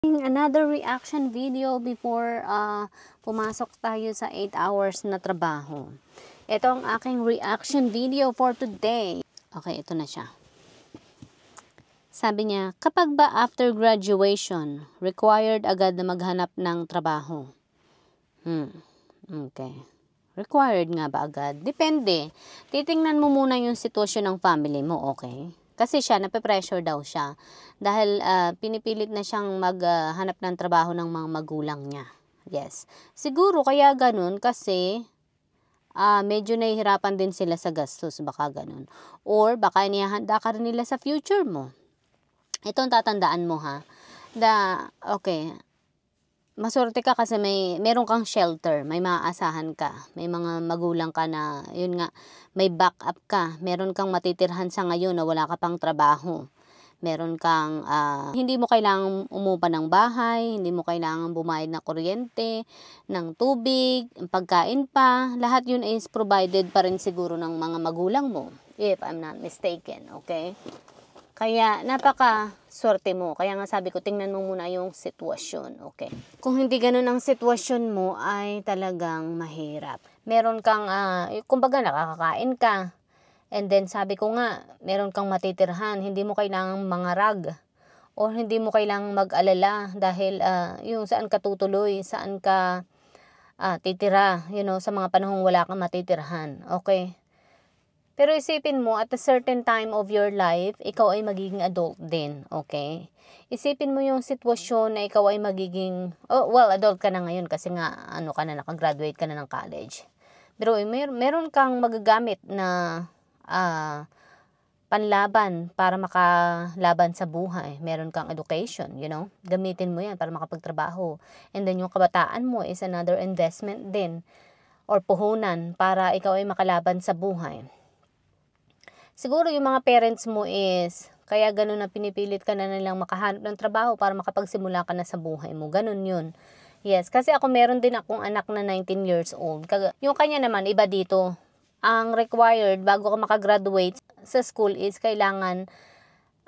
Another reaction video before pumasok tayo sa 8 hours na trabaho. Ito ang aking reaction video for today. Okay, ito na siya. Sabi niya, kapag ba after graduation, required agad na maghanap ng trabaho? Okay. Required nga ba agad? Depende. Titingnan mo muna yung sitwasyon ng family mo, okay? Kasi siya, nape-pressure daw siya. Dahil pinipilit na siyang maghanap ng trabaho ng mga magulang niya. Yes. Siguro kaya ganun kasi medyo nahihirapan din sila sa gastos. Baka ganun. Or baka inihahanda ka rin nila sa future mo. Ito ang tatandaan mo ha. Okay. Maswerte ka kasi meron kang shelter, may maaasahan ka, may mga magulang ka na, yun nga, may backup ka, meron kang matitirhan sa ngayon na wala ka pang trabaho. Meron kang, hindi mo kailangang umupa ng bahay, hindi mo kailangang bumayad ng kuryente, ng tubig, pagkain pa, lahat yun is provided pa rin siguro ng mga magulang mo, if I'm not mistaken, okay? Kaya napaka-swerte mo. Kaya nga sabi ko, tingnan mo muna yung sitwasyon. Okay. Kung hindi ganun ang sitwasyon mo, ay talagang mahirap. Meron kang, kumbaga nakakakain ka. And then sabi ko nga, meron kang matitirhan. Hindi mo kailangang mangarag. O hindi mo kailangang mag-alala. Dahil yung saan ka tutuloy, saan ka titira. Sa mga panahong wala kang matitirhan. Okay. Pero isipin mo, at a certain time of your life, ikaw ay magiging adult din, okay? Isipin mo yung sitwasyon na ikaw ay magiging, adult ka na ngayon kasi nga, nakagraduate ka na ng college. Pero meron kang magagamit na panlaban para makalaban sa buhay. Meron kang education, Gamitin mo yan para makapagtrabaho. And then yung kabataan mo is another investment din or puhunan para ikaw ay makalaban sa buhay. Siguro yung mga parents mo is, kaya ganun na pinipilit ka na nilang makahanap ng trabaho para makapagsimula ka na sa buhay mo. Ganun yun. Yes, kasi ako meron din akong anak na 19 years old. Yung kanya naman, iba dito. Ang required bago ka makagraduate sa school is kailangan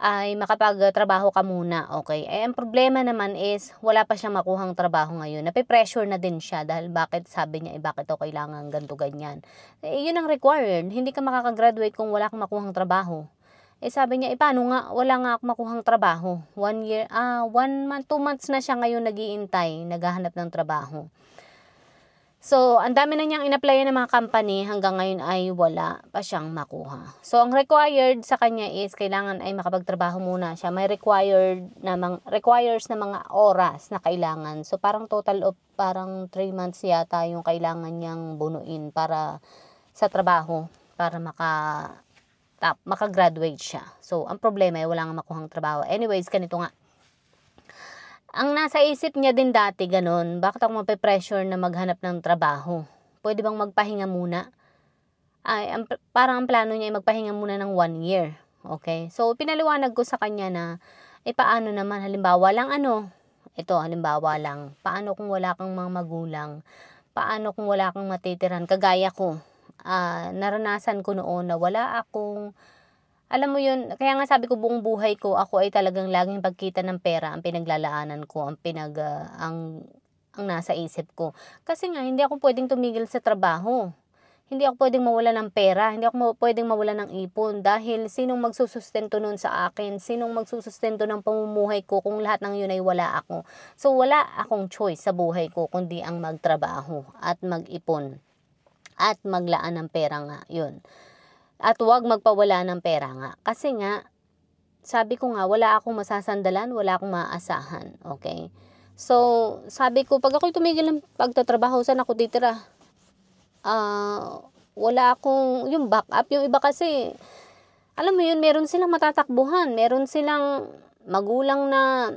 ay makapagtrabaho ka muna, okay? Ang problema naman is, wala pa siyang makuhang trabaho ngayon. Nape-pressure na din siya dahil sabi niya, bakit o kailangan ganito, ganyan. Yun ang required. Hindi ka makakagraduate kung wala kang makuhang trabaho. Sabi niya, paano nga, wala nga ako makuhang trabaho. 1 year, 1 month, 2 months na siya ngayon nag-iintay, naghahanap ng trabaho. So, ang dami na niyang in-applyan ng mga company, hanggang ngayon ay wala pa siyang makuha. So, ang required sa kanya is, kailangan ay makapagtrabaho muna siya. May requires na mga oras na kailangan. So, parang total of, parang 3 months yata yung kailangan niyang bunuin para sa trabaho, para makagraduate siya. So, ang problema ay wala nga makuhang trabaho. Anyways, ganito nga. Ang nasa isip niya din dati, ganun, bakit ako mape-pressure na maghanap ng trabaho? Pwede bang magpahinga muna? Parang ang plano niya ay magpahinga muna ng 1 year. Okay? So, pinaliwanag ko sa kanya na, paano naman, halimbawa lang halimbawa lang, paano kung wala kang mga magulang? Paano kung wala kang matitiran? Kagaya ko, naranasan ko noon na wala akong, alam mo yun, kaya nga sabi ko buong buhay ko, ako ay talagang laging pagkita ng pera ang pinaglalaanan ko, ang nasa isip ko. Kasi nga, hindi ako pwedeng tumigil sa trabaho. Hindi ako pwedeng mawala ng pera, hindi ako pwedeng mawala ng ipon. Dahil sinong magsusustento nun sa akin? Sinong magsusustento ng pamumuhay ko kung lahat ng yun ay wala ako? So, wala akong choice sa buhay ko kundi ang magtrabaho at mag-ipon at maglaan ng pera nga, yun. At huwag magpawala ng pera nga. Kasi nga, sabi ko nga, wala akong masasandalan, wala akong maaasahan. Okay? So, sabi ko, pag ako'y tumigil ng pagtatrabaho, saan ako titira? Wala akong, yung backup. Yung iba kasi, alam mo yun, meron silang matatakbuhan. Meron silang magulang na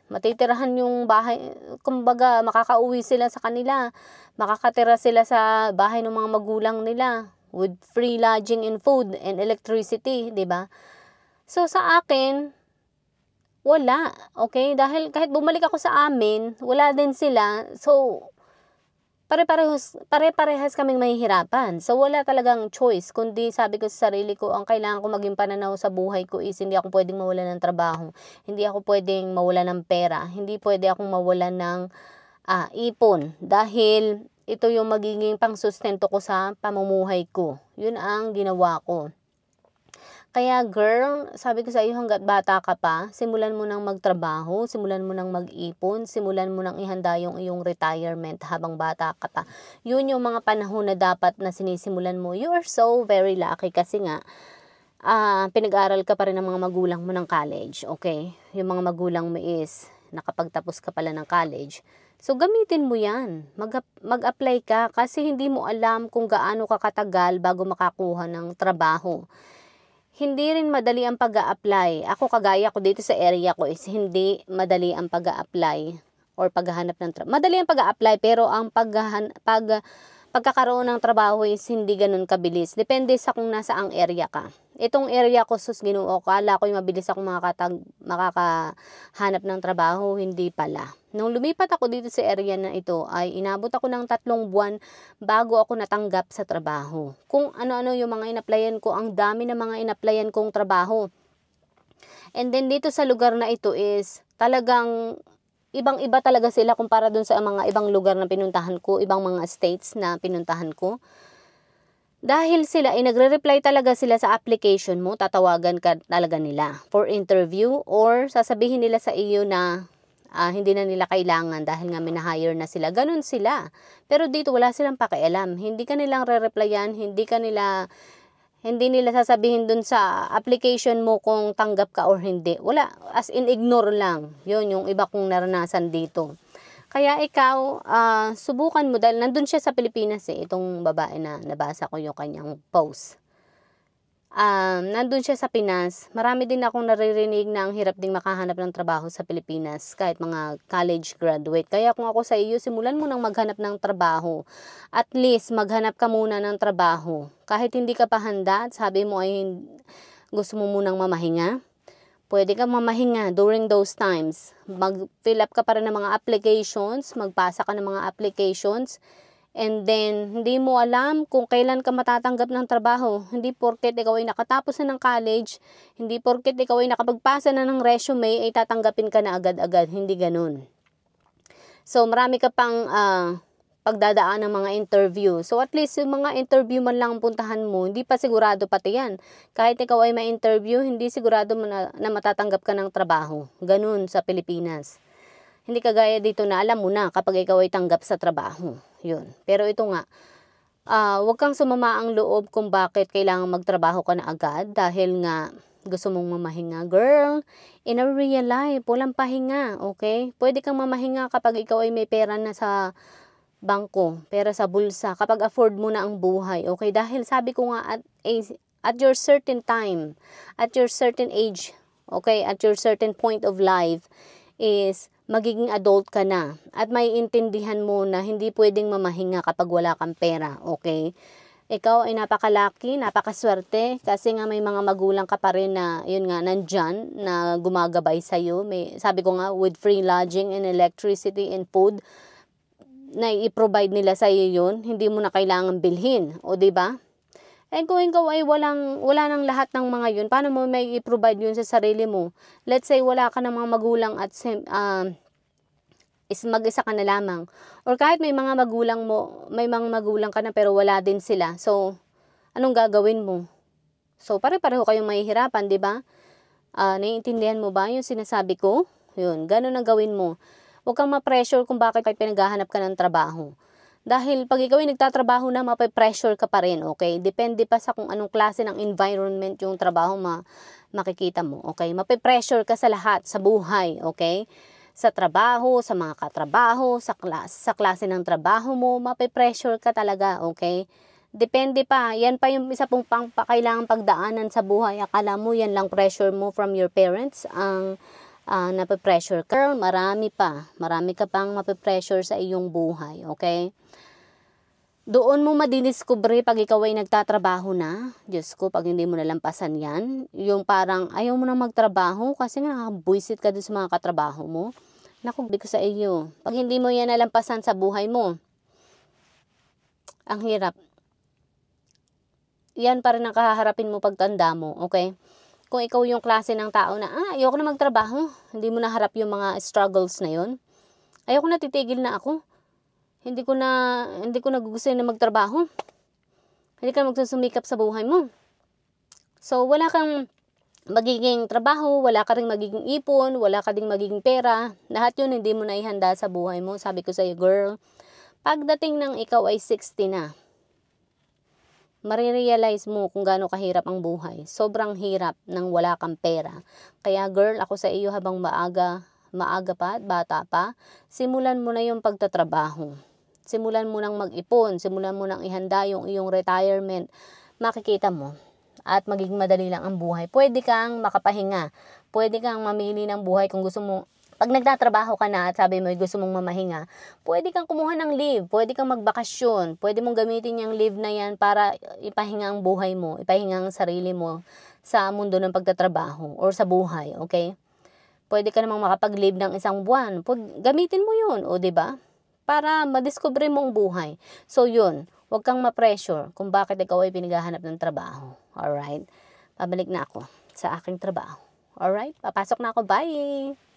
matitirahan yung bahay. Kumbaga, makakauwi sila sa kanila. Makakatira sila sa bahay ng mga magulang nila with free lodging and food and electricity, di ba? So, sa akin, wala, okay? Dahil kahit bumalik ako sa amin, wala din sila. So, pare-parehas kaming mahihirapan. So, wala talagang choice, kundi sabi ko sa sarili ko, ang kailangan ko maging pananaw sa buhay ko is hindi ako pwedeng mawalan ng trabaho, hindi ako pwedeng mawalan ng pera, hindi pwede akong mawalan ng ipon, dahil ito yung magiging pangsustento ko sa pamumuhay ko. Yun ang ginawa ko. Kaya girl, sabi ko sa iyo, hangga't bata ka pa, simulan mo nang magtrabaho, simulan mo nang mag-ipon, simulan mo nang ihanda yung iyong retirement habang bata ka pa. Yun yung mga panahon na dapat na sinisimulan mo. You are so very lucky kasi nga, pinag-aral ka pa rin ng mga magulang mo ng college, okay? Yung mga magulang mo is nakapagtapos ka pala ng college. So, gamitin mo yan. Mag-apply ka kasi hindi mo alam kung gaano ka katagal bago makakuha ng trabaho. Hindi rin madali ang pag-a-apply. Ako, kagaya ko dito sa area ko is hindi madali ang pag-a-apply or paghahanap ng trabaho. Madali ang pag-a-apply pero ang pagkakaroon ng trabaho is hindi ganun kabilis. Depende sa kung nasaang area ka. Itong area ko, sus Ginoo, kala ko yung mabilis akong makakahanap ng trabaho, hindi pala. Nung lumipat ako dito sa area na ito, ay inabot ako ng 3 buwan bago ako natanggap sa trabaho. Kung ano-ano yung mga in-applyan ko, ang dami ng mga in-applyan kong trabaho. And then dito sa lugar na ito is talagang ibang-iba talaga sila kumpara dun sa mga ibang lugar na pinuntahan ko, ibang mga states na pinuntahan ko. Dahil sila ay nagre-reply talaga sila sa application mo, tatawagan ka talaga nila for interview or sasabihin nila sa iyo na hindi na nila kailangan dahil nga minahire na sila. Ganun sila. Pero dito wala silang pakialam. Hindi ka nilang re-replyan, hindi nila sasabihin dun sa application mo kung tanggap ka or hindi. Wala, as in ignore lang. Yun yung iba kong naranasan dito. Kaya ikaw, subukan mo dahil nandun siya sa Pilipinas itong babae na nabasa ko yung kanyang post. Nandun siya sa Pinas. Marami din akong naririnig na ang hirap ding makahanap ng trabaho sa Pilipinas, kahit mga college graduate. Kaya kung ako sa iyo, simulan mo nang maghanap ng trabaho. At least, maghanap ka muna ng trabaho. Kahit hindi ka pa handa at sabi mo ay gusto mo munang mamahinga, pwede kang mamahinga during those times. Mag-fill up ka pa rin ng mga applications, magpasa ka ng mga applications, and then hindi mo alam kung kailan ka matatanggap ng trabaho. Hindi porket ikaw ay nakatapos na ng college, hindi porket ikaw ay nakapagpasa na ng resume, ay tatanggapin ka na agad-agad. Hindi ganun. So, marami ka pang pagdadaan ng mga interview. So, at least yung mga interview man lang puntahan mo, hindi pa sigurado pati yan. Kahit ikaw ay ma-interview, hindi sigurado mo na matatanggap ka ng trabaho. Ganun sa Pilipinas. Hindi kagaya dito na alam mo na kapag ikaw ay tanggap sa trabaho. Yun. Pero ito nga, huwag kang sumama ang loob kung bakit kailangan magtrabaho ka na agad dahil nga gusto mong mamahinga. Girl, in a real life, walang pahinga, okay? Pwede kang mamahinga kapag ikaw ay may pera na sa bangko, pera sa bulsa, kapag afford mo na ang buhay, okay? Dahil sabi ko nga, at your certain time, at your certain age, okay, at your certain point of life, is magiging adult ka na, at may intindihan mo na hindi pwedeng mamahinga kapag wala kang pera, okay? Ikaw ay napakalaki, napakaswerte, kasi nga may mga magulang ka pa rin na, yun nga, nandyan, na gumagabay sa'yo. Sabi ko nga, with free lodging and electricity and food, na i-provide nila sa iyo yun, hindi mo na kailangan bilhin, o di ba? Eh kung ikaw ay wala nang lahat ng mga yun, paano mo may i-provide yun sa sarili mo? Let's say wala ka ng mga magulang at is mag-isa ka na lamang. Or kahit may mga magulang ka na pero wala din sila. So, anong gagawin mo? So, pare-pareho kayong mahihirapan, di ba? Naiintindihan mo ba yung sinasabi ko? Yun, ganun ang gawin mo. Huwag kang ma-pressure kung bakit kayo pinaghahanap ka ng trabaho. Dahil pag ikaw ay nagtatrabaho na, mape-pressure ka pa rin, okay? Depende pa sa kung anong klase ng environment yung trabaho makikita mo, okay? Mape-pressure ka sa lahat, sa buhay, okay? Sa trabaho, sa mga katrabaho, sa klase ng trabaho mo, mape-pressure ka talaga, okay? Depende pa, yan pa yung isa pong kailangang pagdaanan sa buhay. Akala mo yan lang pressure mo from your parents, ang nape-pressure ka. Girl, marami ka pang mape-pressure sa iyong buhay, okay? Doon mo madidiscover pag ikaw ay nagtatrabaho na. Diyos ko, pag hindi mo nalampasan yan, yung parang ayaw mo na magtrabaho kasi nga nakabwisit ka dun sa mga katrabaho mo. Naku, ko sa iyo, pag hindi mo yan nalampasan sa buhay mo, ang hirap. Yan pa rin ang kahaharapin mo pagtanda mo, okay? Kung ikaw yung klase ng tao na, ayoko na magtrabaho, hindi mo naharap yung mga struggles na yun. Ayoko na, titigil na ako. Hindi ko na gusto na magtrabaho. Hindi ka magsusumikap sa buhay mo. So, wala kang magiging trabaho, wala ka ring magiging ipon, wala ka ding magiging pera. Lahat yun hindi mo na ihanda sa buhay mo. Sabi ko sa'yo, girl, pagdating ng ikaw ay 60 na, marirealize mo kung gaano kahirap ang buhay. Sobrang hirap nang wala kang pera. Kaya girl, ako sa iyo habang maaga pa, bata pa, simulan mo na yung pagtatrabaho. Simulan mo nang mag-ipon, simulan mo nang ihanda yung iyong retirement. Makikita mo at magiging madali lang ang buhay. Pwede kang makapahinga. Pwede kang mamili ng buhay kung gusto mo. Pag nagtatrabaho ka na at sabi mo gusto mong mamahinga, pwede kang kumuha ng leave, pwede kang magbakasyon, pwede mong gamitin yung leave na yan para ipahinga ang buhay mo, ipahinga ang sarili mo sa mundo ng pagtatrabaho or sa buhay, okay? Pwede ka namang makapag-leave ng isang buwan, gamitin mo yun, o 'di ba? Para madiskubre mo ang buhay. So yun, huwag kang ma-pressure kung bakit ikaw ay pinaghahanap ng trabaho. Alright? Pabalik na ako sa aking trabaho. Alright? Papasok na ako. Bye!